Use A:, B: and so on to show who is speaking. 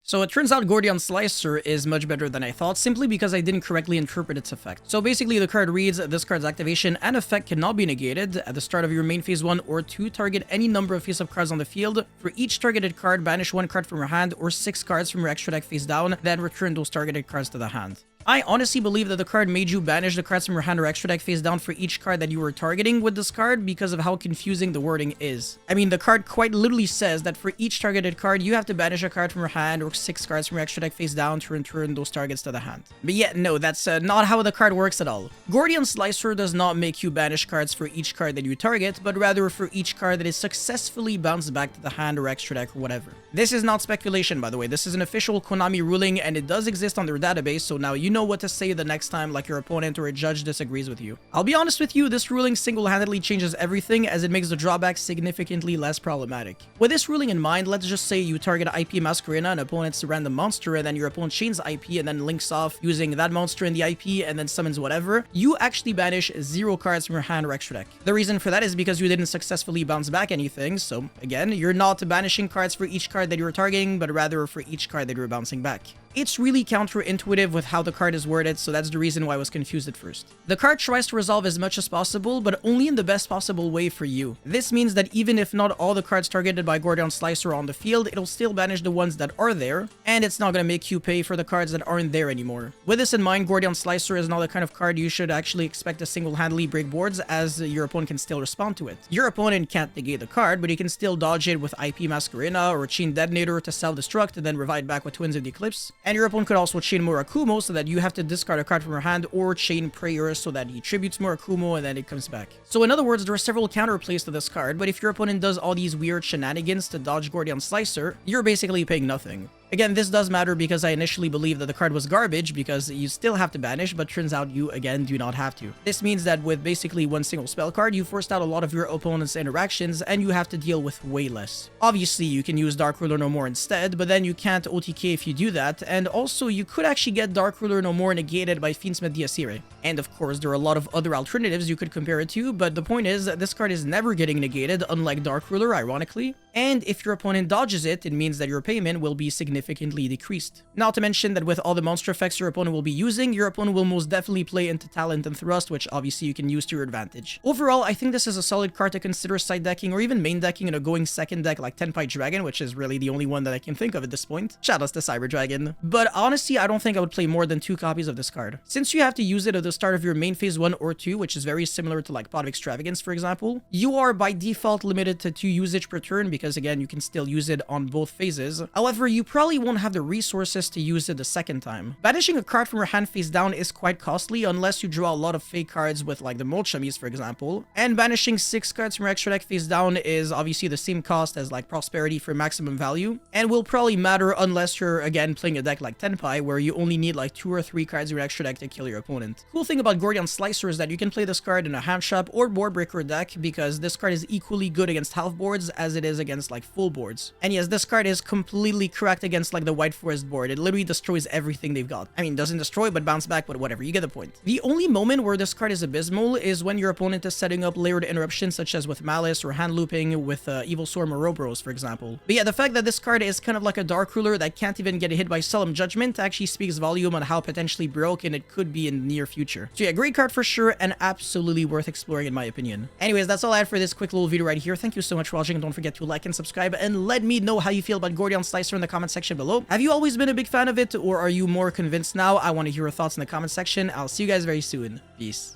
A: So it turns out Gordian Slicer is much better than I thought, simply because I didn't correctly interpret its effect. So basically the card reads, this card's activation and effect cannot be negated. At the start of your main phase 1 or 2, target any number of face-up cards on the field. For each targeted card, banish 1 card from your hand or 6 cards from your extra deck face down, then return those targeted cards to the hand. I honestly believe that the card made you banish the cards from your hand or extra deck face down for each card that you were targeting with this card because of how confusing the wording is. I mean, the card quite literally says that for each targeted card, you have to banish a card from your hand or 6 cards from your extra deck face down to return those targets to the hand. But yeah, no, that's not how the card works at all. Gordian Slicer does not make you banish cards for each card that you target, but rather for each card that is successfully bounced back to the hand or extra deck or whatever. This is not speculation, by the way. This is an official Konami ruling, and it does exist on their database, so now you know what to say the next time like your opponent or a judge disagrees with you. I'll be honest with you, this ruling single-handedly changes everything as it makes the drawback significantly less problematic. With this ruling in mind, let's just say you target IP Masquerena, an opponent's random monster, and then your opponent chains IP and then links off using that monster in the IP and then summons whatever. You actually banish 0 cards from your hand or extra deck. The reason for that is because you didn't successfully bounce back anything, so again, you're not banishing cards for each card that you were targeting, but rather for each card that you're bouncing back. It's really counterintuitive with how the card is worded, so that's the reason why I was confused at first. The card tries to resolve as much as possible, but only in the best possible way for you. This means that even if not all the cards targeted by Gordian Slicer are on the field, it'll still banish the ones that are there, and it's not going to make you pay for the cards that aren't there anymore. With this in mind, Gordian Slicer is not the kind of card you should actually expect to single-handedly break boards, as your opponent can still respond to it. Your opponent can't negate the card, but he can still dodge it with IP Masquerena or Chain Detonator to self-destruct and then revive back with Twins of the Eclipse. And your opponent could also chain Murakumo so that you have to discard a card from your hand, or chain Prayer so that he tributes Murakumo and then it comes back. So in other words, there are several counterplays to this card, but if your opponent does all these weird shenanigans to dodge Gordian Slicer, you're basically paying nothing. Again, this does matter because I initially believed that the card was garbage because you still have to banish, but turns out you, again, do not have to. This means that with basically one single spell card, you forced out a lot of your opponent's interactions and you have to deal with way less. Obviously, you can use Dark Ruler No More instead, but then you can't OTK if you do that, and also you could actually get Dark Ruler No More negated by Fiendsmith Diacere. And of course, there are a lot of other alternatives you could compare it to, but the point is that this card is never getting negated, unlike Dark Ruler, ironically. And if your opponent dodges it, it means that your payment will be significantly decreased. Not to mention that with all the monster effects your opponent will be using, your opponent will most definitely play into Talent and Thrust, which obviously you can use to your advantage. Overall, I think this is a solid card to consider side decking or even main decking in a going second deck like Tenpai Dragon, which is really the only one that I can think of at this point. Shoutouts to Cyber Dragon. But honestly, I don't think I would play more than 2 copies of this card. Since you have to use it at the start of your main phase 1 or 2, which is very similar to like Pot of Extravagance, for example, you are by default limited to 2 usage per turn because again, you can still use it on both phases. However, you probably won't have the resources to use it the second time. Banishing a card from your hand face down is quite costly unless you draw a lot of fake cards with like the Molchamis, for example. And banishing 6 cards from your extra deck face down is obviously the same cost as like Prosperity for maximum value, and will probably matter unless you're again playing a deck like Tenpai where you only need like 2 or 3 cards in your extra deck to kill your opponent. Cool thing about Gordian Slicer is that you can play this card in a hand shop or board breaker deck because this card is equally good against half boards as it is against like full boards. And yes, this card is completely correct against like the White Forest board. It literally destroys everything they've got. I mean, doesn't destroy, but bounce back, but whatever, you get the point. The only moment where this card is abysmal is when your opponent is setting up layered interruptions such as with Malice or hand looping with Evil Storm or Ouroboros, for example. But yeah, the fact that this card is kind of like a Dark Ruler that can't even get hit by Solemn Judgment actually speaks volume on how potentially broken it could be in the near future. So yeah, great card for sure and absolutely worth exploring in my opinion. Anyways, that's all I had for this quick little video right here. Thank you so much for watching and don't forget to like and subscribe and let me know how you feel about Gordian Slicer in the comment section below. Have you always been a big fan of it or are you more convinced now? I want to hear your thoughts in the comment section. I'll see you guys very soon. Peace.